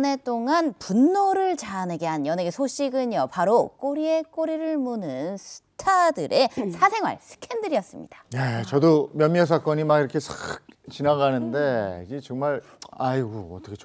한 해 동안 분노를 자아내게 한 연예계 소식은요. 바로 꼬리에 꼬리를 무는 스타들의 사생활 스캔들이었습니다. 네, 저도 몇몇 사건이 막 이렇게 싹 지나가는데 이게 정말 아이고 어떻게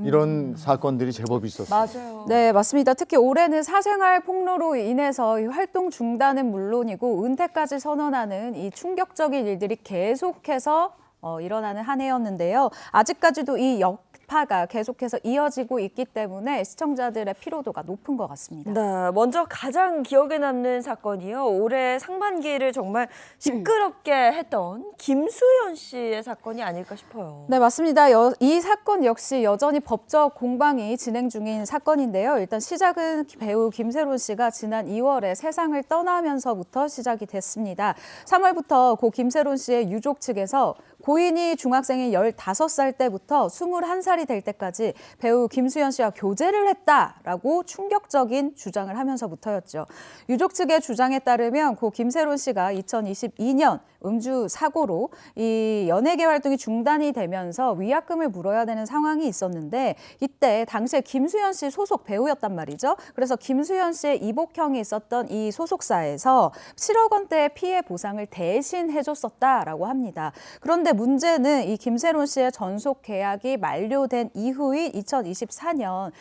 이런 사건들이 제법 있었어요. 맞아요. 네, 맞습니다. 특히 올해는 사생활 폭로로 인해서 이 활동 중단은 물론이고 은퇴까지 선언하는 이 충격적인 일들이 계속해서 일어나는 한 해였는데요. 아직까지도 이 여파가 계속해서 이어지고 있기 때문에 시청자들의 피로도가 높은 것 같습니다. 네, 먼저 가장 기억에 남는 사건이요. 올해 상반기를 정말 시끄럽게 했던 김수현 씨의 사건이 아닐까 싶어요. 네, 맞습니다. 이 사건 역시 여전히 법적 공방이 진행 중인 사건인데요. 일단 시작은 배우 김세론 씨가 지난 2월에 세상을 떠나면서부터 시작이 됐습니다. 3월부터 고 김세론 씨의 유족 측에서 고인이 중학생인 15살 때부터 21살이 될 때까지 배우 김수현 씨와 교제를 했다라고 충격적인 주장을 하면서부터였죠. 유족 측의 주장에 따르면 고 김세론 씨가 2022년 음주 사고로 이 연예계 활동이 중단이 되면서 위약금을 물어야 되는 상황이 있었는데 이때 당시에 김수현 씨 소속 배우였단 말이죠. 그래서 김수현 씨의 이복형이 있었던 이 소속사에서 7억 원대의 피해 보상을 대신 해줬었다라고 합니다. 그런데 문제는 이 김세론 씨의 전속 계약이 만료된 이후인 2024년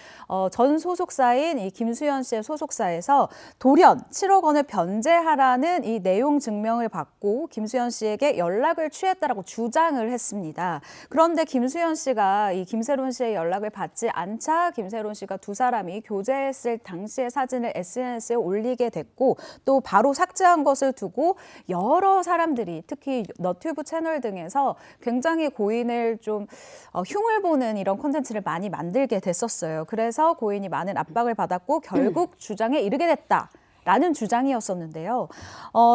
전 소속사인 이 김수현 씨의 소속사에서 돌연 7억 원을 변제하라는 이 내용 증명을 받고 김수현 씨에게 연락을 취했다라고 주장을 했습니다. 그런데 김수현 씨가 이 김세론 씨의 연락을 받지 않자 김세론 씨가 두 사람이 교제했을 당시의 사진을 SNS에 올리게 됐고 또 바로 삭제한 것을 두고 여러 사람들이 특히 너튜브 채널 등에서 굉장히 고인을 좀 흉을 보는 이런 콘텐츠를 많이 만들게 됐었어요. 그래서 고인이 많은 압박을 받았고 결국 주장에 이르게 됐다. 라는 주장이었었는데요.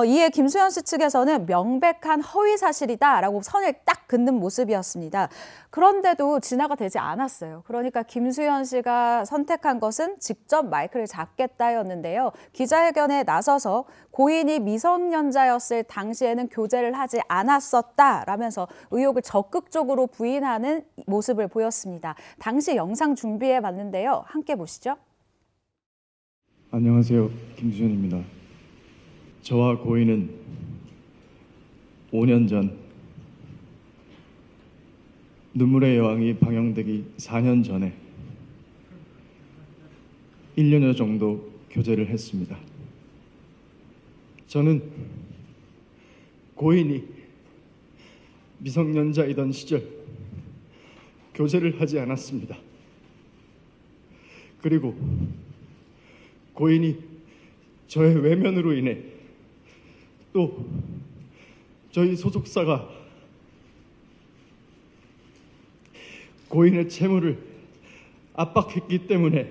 이에 김수현 씨 측에서는 명백한 허위 사실이다라고 선을 딱 긋는 모습이었습니다. 그런데도 진화가 되지 않았어요. 그러니까 김수현 씨가 선택한 것은 직접 마이크를 잡겠다였는데요. 기자회견에 나서서 고인이 미성년자였을 당시에는 교제를 하지 않았었다라면서 의혹을 적극적으로 부인하는 모습을 보였습니다. 당시 영상 준비해 봤는데요. 함께 보시죠. 안녕하세요. 김수현입니다. 저와 고인은 5년 전 눈물의 여왕이 방영되기 4년 전에 1년여 정도 교제를 했습니다. 저는 고인이 미성년자이던 시절 교제를 하지 않았습니다. 그리고 고인이 저의 외면으로 인해 또 저희 소속사가 고인의 채무를 압박했기 때문에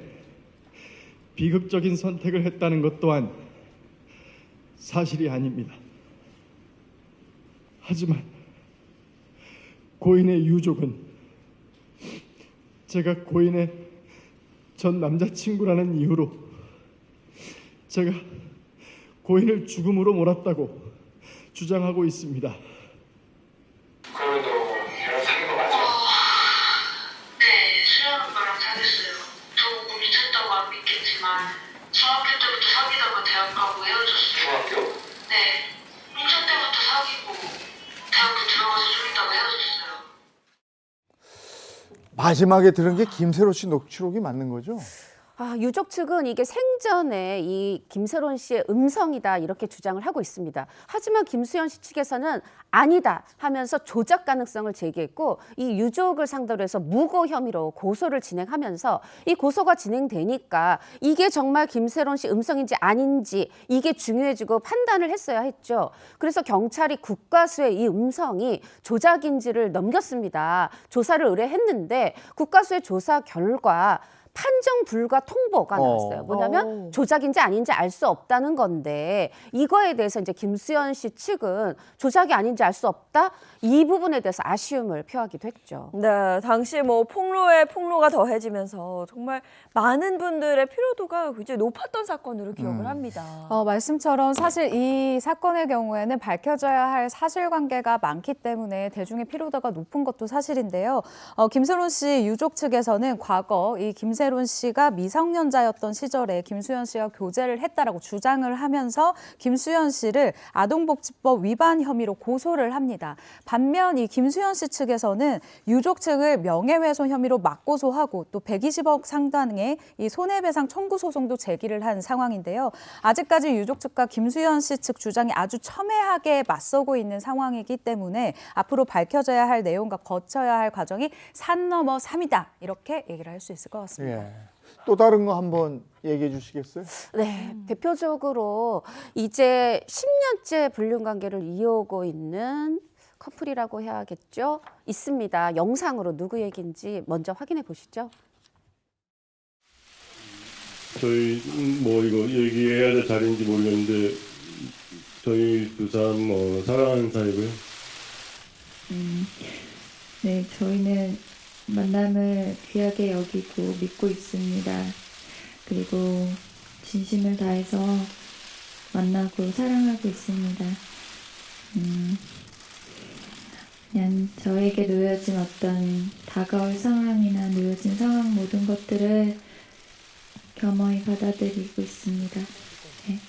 비극적인 선택을 했다는 것 또한 사실이 아닙니다. 하지만 고인의 유족은 제가 고인의 전 남자친구라는 이유로 제가 고인을 죽음으로 몰았다고 주장하고 있습니다. 그러면 너 걔랑 사귄 거 맞아? 네, 수연 오빠랑 사귀었어요. 저 미쳤다고 안 믿겠지만 중학교 때부터 사귀다가 대학 가고 헤어졌어요. 중학교? 네, 인천 때부터 사귀고 대학교 들어가서 좀 있다가 헤어졌어요. 마지막에 들은 게 김세로 씨 녹취록이 맞는 거죠? 유족 측은 이게 생전에 이 김세론 씨의 음성이다 이렇게 주장을 하고 있습니다. 하지만 김수현 씨 측에서는 아니다 하면서 조작 가능성을 제기했고 이 유족을 상대로 해서 무고 혐의로 고소를 진행하면서 이 고소가 진행되니까 이게 정말 김세론 씨 음성인지 아닌지 이게 중요해지고 판단을 했어야 했죠. 그래서 경찰이 국가수에 이 음성이 조작인지를 넘겼습니다. 조사를 의뢰했는데 국가수의 조사 결과 판정 불가 통보가 나왔어요. 뭐냐면 조작인지 아닌지 알 수 없다는 건데 이거에 대해서 이제 김수현 씨 측은 조작이 아닌지 알 수 없다 이 부분에 대해서 아쉬움을 표하기도 했죠. 네, 당시 뭐 폭로에 폭로가 더해지면서 정말 많은 분들의 피로도가 굉장히 높았던 사건으로 기억을 합니다. 말씀처럼 사실 이 사건의 경우에는 밝혀져야 할 사실관계가 많기 때문에 대중의 피로도가 높은 것도 사실인데요. 김세론 씨 유족 측에서는 과거 이 김세론 씨가 미성년자였던 시절에 김수현 씨와 교제를 했다라고 주장을 하면서 김수현 씨를 아동복지법 위반 혐의로 고소를 합니다. 반면 이 김수현 씨 측에서는 유족 측을 명예훼손 혐의로 맞고소하고 또 120억 상당의 이 손해배상 청구 소송도 제기를 한 상황인데요. 아직까지 유족 측과 김수현 씨 측 주장이 아주 첨예하게 맞서고 있는 상황이기 때문에 앞으로 밝혀져야 할 내용과 거쳐야 할 과정이 산 넘어 삼이다 이렇게 얘기를 할 수 있을 것 같습니다. 예. 또 다른 거 한번 얘기해 주시겠어요? 네, 대표적으로 이제 10년째 불륜 관계를 이어오고 있는 커플이라고 해야겠죠. 있습니다. 영상으로 누구 얘기인지 먼저 확인해 보시죠. 저희 뭐 이거 얘기해야 될 자리인지 모르겠는데 저희 두 사람 사랑하는 사이고요. 네, 저희는 만남을 귀하게 여기고 믿고 있습니다. 그리고 진심을 다해서 만나고 사랑하고 있습니다. 그냥 저에게 놓여진 어떤 다가올 상황이나 놓여진 상황 모든 것들을 겸허히 받아들이고 있습니다. 네.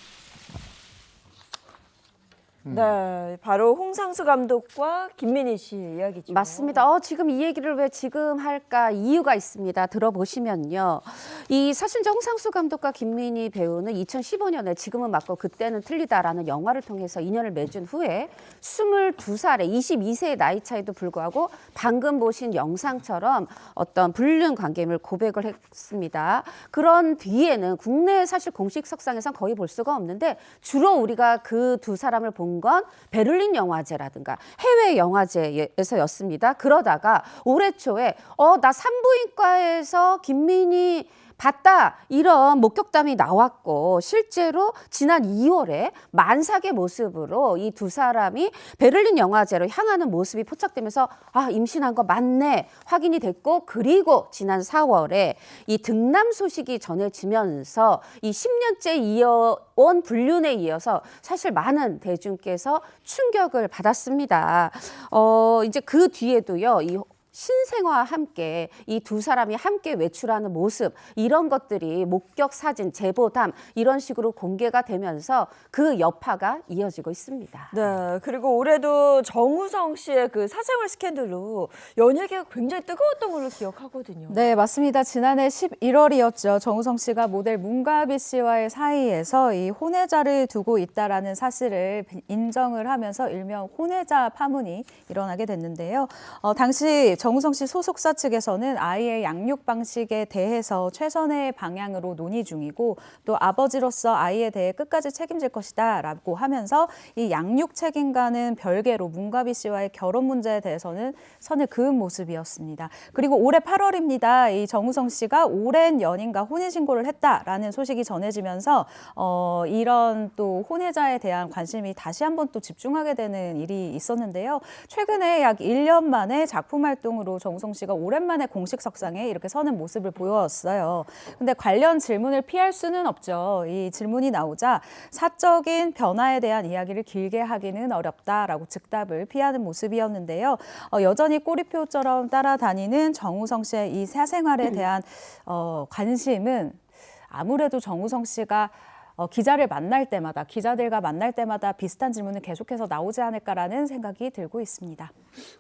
네, 바로 홍상수 감독과 김민희 씨 이야기죠. 맞습니다. 지금 이 얘기를 왜 지금 할까 이유가 있습니다. 들어보시면요. 이 사실 홍상수 감독과 김민희 배우는 2015년에 지금은 맞고 그때는 틀리다라는 영화를 통해서 인연을 맺은 후에 22살에 22세의 나이 차이도 불구하고 방금 보신 영상처럼 어떤 불륜 관계임을 고백을 했습니다. 그런 뒤에는 국내 사실 공식 석상에선 거의 볼 수가 없는데 주로 우리가 그 두 사람을 본 건 베를린 영화제라든가 해외 영화제에서였습니다. 그러다가 올해 초에 나 산부인과에서 김민희 봤다 이런 목격담이 나왔고 실제로 지난 2월에 만삭의 모습으로 이 두 사람이 베를린 영화제로 향하는 모습이 포착되면서 임신한 거 맞네 확인이 됐고 그리고 지난 4월에 이 등남 소식이 전해지면서 이 10년째 이어온 불륜에 이어서 사실 많은 대중께서 충격을 받았습니다. 이제 그 뒤에도요. 이 신생아와 함께 이 두 사람이 함께 외출하는 모습 이런 것들이 목격 사진, 제보담 이런 식으로 공개가 되면서 그 여파가 이어지고 있습니다. 네, 그리고 올해도 정우성 씨의 그 사생활 스캔들로 연예계가 굉장히 뜨거웠던 걸로 기억하거든요. 네, 맞습니다. 지난해 11월이었죠. 정우성 씨가 모델 문가비 씨와의 사이에서 이 혼외자를 두고 있다라는 사실을 인정을 하면서 일명 혼외자 파문이 일어나게 됐는데요. 당시 정우성 씨 소속사 측에서는 아이의 양육 방식에 대해서 최선의 방향으로 논의 중이고 또 아버지로서 아이에 대해 끝까지 책임질 것이다 라고 하면서 이 양육 책임과는 별개로 문가비 씨와의 결혼 문제에 대해서는 선을 그은 모습이었습니다. 그리고 올해 8월입니다. 이 정우성 씨가 오랜 연인과 혼인신고를 했다라는 소식이 전해지면서 이런 또 혼외자에 대한 관심이 다시 한번 또 집중하게 되는 일이 있었는데요. 최근에 약 1년 만에 작품 활동으로 정우성 씨가 오랜만에 공식 석상에 이렇게 서는 모습을 보여왔어요. 근데 관련 질문을 피할 수는 없죠. 이 질문이 나오자 사적인 변화에 대한 이야기를 길게 하기는 어렵다라고 즉답을 피하는 모습이었는데요. 여전히 꼬리표처럼 따라다니는 정우성 씨의 이 사생활에 대한 관심은 아무래도 정우성 씨가 기자들과 만날 때마다 비슷한 질문은 계속해서 나오지 않을까라는 생각이 들고 있습니다.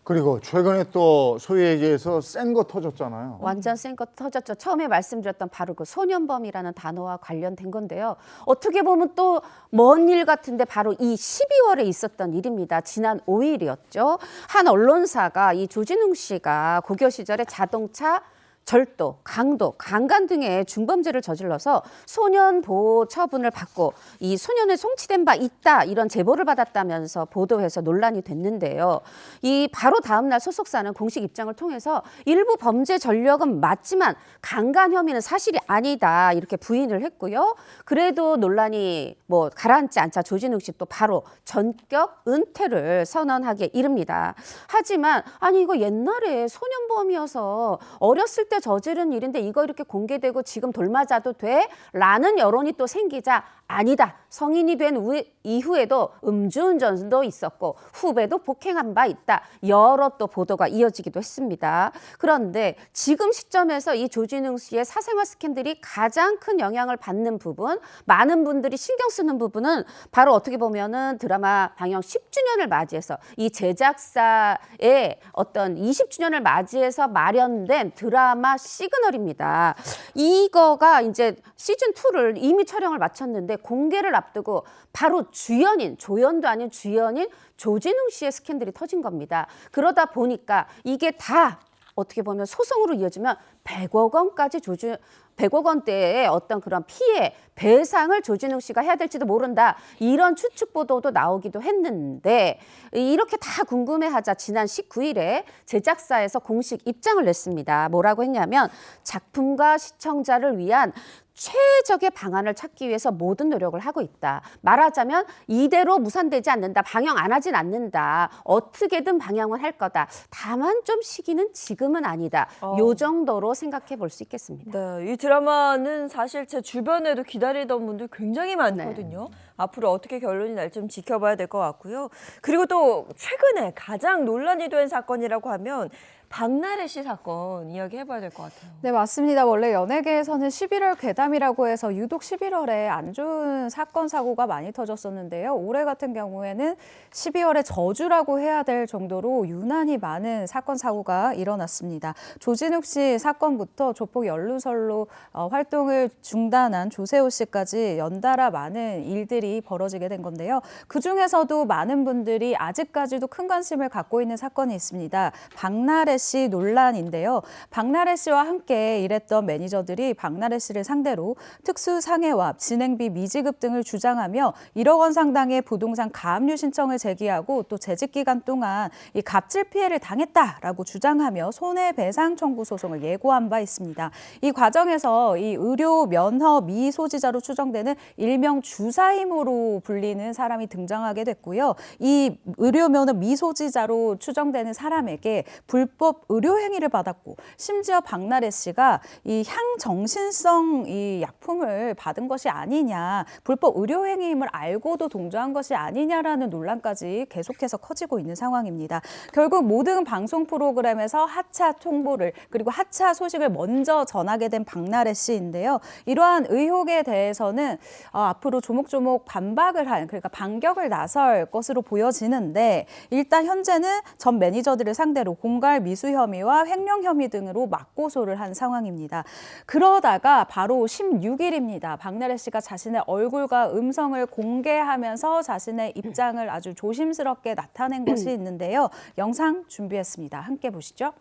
그리고 최근에 또 소위 얘기해서 센 거 터졌잖아요. 완전 센 거 터졌죠. 처음에 말씀드렸던 바로 그 소년범이라는 단어와 관련된 건데요. 어떻게 보면 또 먼 일 같은데 바로 이 12월에 있었던 일입니다. 지난 5일이었죠. 한 언론사가 이 조진웅 씨가 고교 시절에 자동차 절도, 강도, 강간 등의 중범죄를 저질러서 소년 보호 처분을 받고 이 소년을 송치된 바 있다 이런 제보를 받았다면서 보도해서 논란이 됐는데요. 이 바로 다음 날 소속사는 공식 입장을 통해서 일부 범죄 전력은 맞지만 강간 혐의는 사실이 아니다 이렇게 부인을 했고요. 그래도 논란이 뭐 가라앉지 않자 조진웅 씨 또 바로 전격 은퇴를 선언하게 이릅니다. 하지만 아니 이거 옛날에 소년범이어서 어렸을 때 저지른 일인데 이거 이렇게 공개되고 지금 돌맞아도 돼? 라는 여론이 또 생기자 아니다. 성인이 된 이후에도 음주운전도 있었고 후배도 폭행한 바 있다. 여러 또 보도가 이어지기도 했습니다. 그런데 지금 시점에서 이 조진웅 씨의 사생활 스캔들이 가장 큰 영향을 받는 부분, 많은 분들이 신경 쓰는 부분은 바로 어떻게 보면은 드라마 방영 10주년을 맞이해서 이 제작사의 어떤 20주년을 맞이해서 마련된 드라마 시그널입니다. 이거가 이제 시즌2를 이미 촬영을 마쳤는데 공개를 앞두고 바로 주연인, 조연도 아닌 주연인 조진웅 씨의 스캔들이 터진 겁니다. 그러다 보니까 이게 다 어떻게 보면 소송으로 이어지면 100억 원까지 100억 원대의 어떤 그런 피해, 배상을 조진웅 씨가 해야 될지도 모른다. 이런 추측 보도도 나오기도 했는데 이렇게 다 궁금해하자 지난 19일에 제작사에서 공식 입장을 냈습니다. 뭐라고 했냐면 작품과 시청자를 위한 최적의 방안을 찾기 위해서 모든 노력을 하고 있다. 말하자면 이대로 무산되지 않는다. 방영 안 하진 않는다. 어떻게든 방영을 할 거다. 다만 좀 시기는 지금은 아니다. 요 정도로 생각해 볼 수 있겠습니다. 네, 이 드라마는 사실 제 주변에도 기다리던 분들 굉장히 많거든요. 앞으로 어떻게 결론이 날지 좀 지켜봐야 될 것 같고요. 그리고 또 최근에 가장 논란이 된 사건이라고 하면 박나래 씨 사건 이야기해봐야 될 것 같아요. 네, 맞습니다. 원래 연예계에서는 11월 괴담이라고 해서 유독 11월에 안 좋은 사건, 사고가 많이 터졌었는데요. 올해 같은 경우에는 12월에 저주라고 해야 될 정도로 유난히 많은 사건, 사고가 일어났습니다. 조진욱 씨 사건부터 조폭 연루설로 활동을 중단한 조세호 씨까지 연달아 많은 일들이 벌어지게 된 건데요. 그중에서도 많은 분들이 아직까지도 큰 관심을 갖고 있는 사건이 있습니다. 박나래 씨 논란인데요. 박나래 씨와 함께 일했던 매니저들이 박나래 씨를 상대로 특수상해와 진행비 미지급 등을 주장하며 1억 원 상당의 부동산 가압류 신청을 제기하고 또 재직 기간 동안 이 갑질 피해를 당했다라고 주장하며 손해배상 청구 소송을 예고한 바 있습니다. 이 과정에서 이 의료 면허 미소지자로 추정되는 일명 주사임으로 불리는 사람이 등장하게 됐고요. 이 의료 면허 미소지자로 추정되는 사람에게 불법 의료 행위를 받았고 심지어 박나래 씨가 이 향정신성 이 약품을 받은 것이 아니냐, 불법 의료 행위임을 알고도 동조한 것이 아니냐라는 논란까지 계속해서 커지고 있는 상황입니다. 결국 모든 방송 프로그램에서 하차 통보를 그리고 하차 소식을 먼저 전하게 된 박나래 씨인데요. 이러한 의혹에 대해서는 앞으로 조목조목 반박을 한, 그러니까 반격을 나설 것으로 보여지는데 일단 현재는 전 매니저들을 상대로 공갈 미수 혐의와 횡령 혐의 등으로 맞고소를 한 상황입니다. 그러다가 바로 16일입니다. 박나래 씨가 자신의 얼굴과 음성을 공개하면서 자신의 입장을 아주 조심스럽게 나타낸 것이 있는데요. 영상 준비했습니다. 함께 보시죠.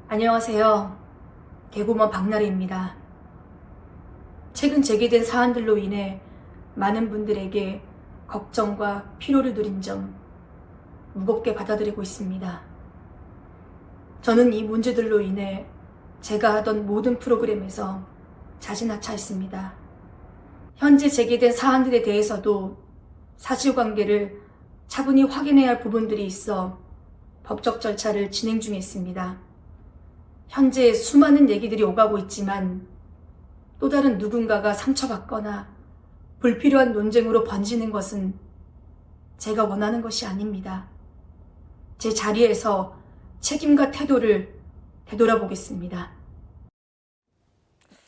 안녕하세요. 개고먼 박나래입니다. 최근 제기된 사안들로 인해 많은 분들에게 걱정과 피로를 누린 점 무겁게 받아들이고 있습니다. 저는 이 문제들로 인해 제가 하던 모든 프로그램에서 자진하차했습니다. 현재 제기된 사안들에 대해서도 사실관계를 차분히 확인해야 할 부분들이 있어 법적 절차를 진행 중에 있습니다. 현재 수많은 얘기들이 오가고 있지만 또 다른 누군가가 상처받거나 불필요한 논쟁으로 번지는 것은 제가 원하는 것이 아닙니다. 제 자리에서 책임과 태도를 되돌아보겠습니다.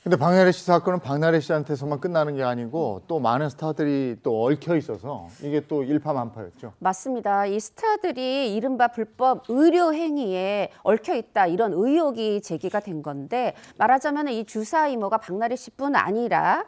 근데 박나래 씨 사건은 박나래 씨한테서만 끝나는 게 아니고 또 많은 스타들이 또 얽혀 있어서 이게 또 일파만파였죠. 맞습니다. 이 스타들이 이른바 불법 의료 행위에 얽혀 있다 이런 의혹이 제기가 된 건데 말하자면 이 주사 이모가 박나래 씨뿐 아니라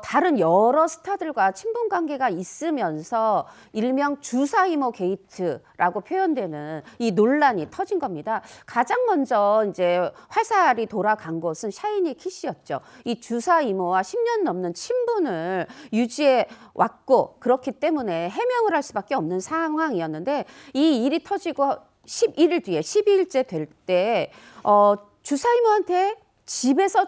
다른 여러 스타들과 친분 관계가 있으면서 일명 주사 이모 게이트라고 표현되는 이 논란이 터진 겁니다. 가장 먼저 이제 화살이 돌아간 것은 샤이니 키씨였죠. 이 주사 이모와 10년 넘는 친분을 유지해 왔고 그렇기 때문에 해명을 할 수밖에 없는 상황이었는데 이 일이 터지고 11일 뒤에 12일째 될 때 주사 이모한테 집에서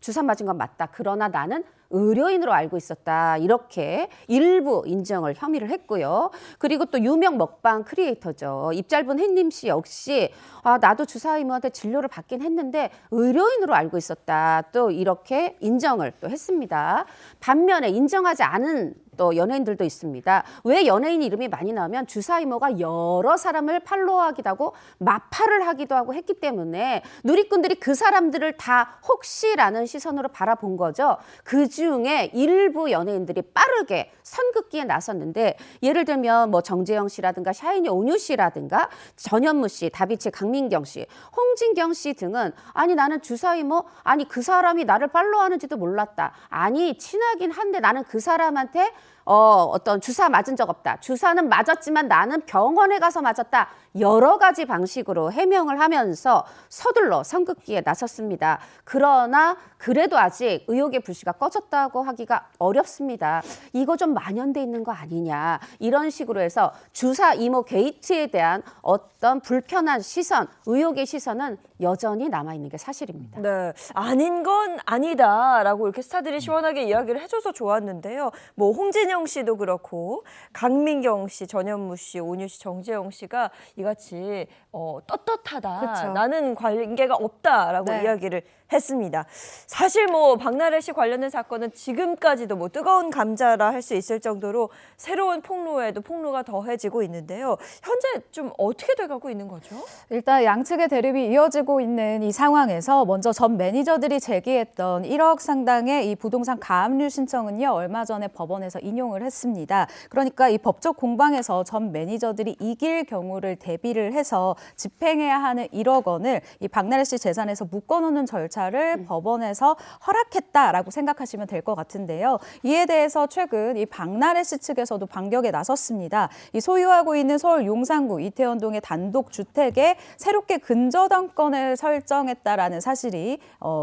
주사 맞은 건 맞다. 그러나 나는 의료인으로 알고 있었다. 이렇게 일부 인정을 혐의를 했고요. 그리고 또 유명 먹방 크리에이터죠. 입짧은 햇님 씨 역시 나도 주사 이모한테 진료를 받긴 했는데 의료인으로 알고 있었다. 또 이렇게 인정을 또 했습니다. 반면에 인정하지 않은 또 연예인들도 있습니다. 왜 연예인 이름이 많이 나오면 주사 이모가 여러 사람을 팔로우하기도 하고 마팔을 하기도 하고 했기 때문에 누리꾼들이 그 사람들을 다 혹시라는 시선으로 바라본 거죠. 그중에 일부 연예인들이 빠르게 선긋기에 나섰는데 예를 들면 뭐 정재영 씨라든가 샤이니 온유 씨라든가 전현무 씨, 다비치 강민경 씨, 홍진경 씨 등은 아니 나는 주사 이모 아니 그 사람이 나를 팔로우하는지도 몰랐다. 아니 친하긴 한데 나는 그 사람한테 어떤 주사 맞은 적 없다. 주사는 맞았지만 나는 병원에 가서 맞았다. 여러 가지 방식으로 해명을 하면서 서둘러 선긋기에 나섰습니다. 그러나 그래도 아직 의혹의 불씨가 꺼졌다고 하기가 어렵습니다. 이거 좀 만연돼 있는 거 아니냐. 이런 식으로 해서 주사 이모 게이트에 대한 어떤 불편한 시선, 의혹의 시선은 여전히 남아있는 게 사실입니다. 네, 아닌 건 아니다라고 이렇게 스타들이 시원하게 이야기를 해줘서 좋았는데요. 뭐 홍진영 씨도 그렇고 강민경 씨, 전현무 씨, 온유 씨, 정재영 씨가 이같이 떳떳하다. 그쵸. 나는 관계가 없다라고 네. 이야기를 했습니다. 사실 뭐 박나래 씨 관련된 사건은 지금까지도 뭐 뜨거운 감자라 할 수 있을 정도로 새로운 폭로에도 폭로가 더해지고 있는데요. 현재 좀 어떻게 돼가고 있는 거죠? 일단 양측의 대립이 이어지고 있는 이 상황에서 먼저 전 매니저들이 제기했던 1억 상당의 이 부동산 가압류 신청은요, 얼마 전에 법원에서 인용을 했습니다. 그러니까 이 법적 공방에서 전 매니저들이 이길 경우를 대비를 해서 집행해야 하는 1억 원을 이 박나래 씨 재산에서 묶어놓는 절차를 법원에서 허락했다라고 생각하시면 될 것 같은데요. 이에 대해서 최근 이 박나래 씨 측에서도 반격에 나섰습니다. 이 소유하고 있는 서울 용산구 이태원동의 단독 주택에 새롭게 근저당권을 설정했다라는 사실이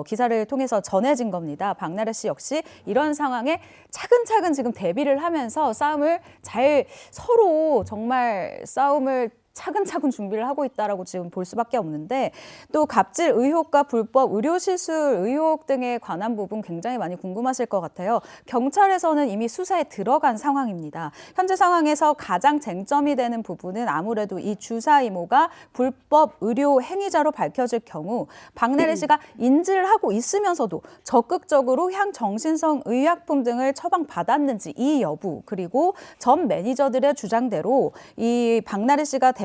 기사를 통해서 전해진 겁니다. 박나래 씨 역시 이런 상황에 차근차근 지금 대비를 하면서 싸움을 잘 서로 정말 싸움을 차근차근 준비를 하고 있다라고 지금 볼 수밖에 없는데 또 갑질 의혹과 불법 의료 시술 의혹 등에 관한 부분 굉장히 많이 궁금하실 것 같아요. 경찰에서는 이미 수사에 들어간 상황입니다. 현재 상황에서 가장 쟁점이 되는 부분은 아무래도 이 주사 이모가 불법 의료 행위자로 밝혀질 경우 박나래 씨가 인지를 하고 있으면서도 적극적으로 향정신성 의약품 등을 처방받았는지 이 여부 그리고 전 매니저들의 주장대로 이 박나래 씨가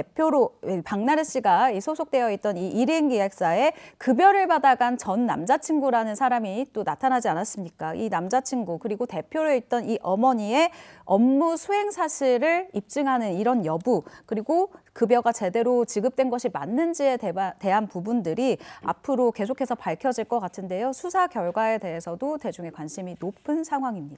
이 소속되어 있던 이 1인 기획사에 급여를 받아간 전 남자친구라는 사람이 또 나타나지 않았습니까? 이 남자친구 그리고 대표로 있던 이 어머니의 업무 수행 사실을 입증하는 이런 여부 그리고 급여가 제대로 지급된 것이 맞는지에 대한 부분들이 앞으로 계속해서 밝혀질 것 같은데요. 수사 결과에 대해서도 대중의 관심이 높은 상황입니다.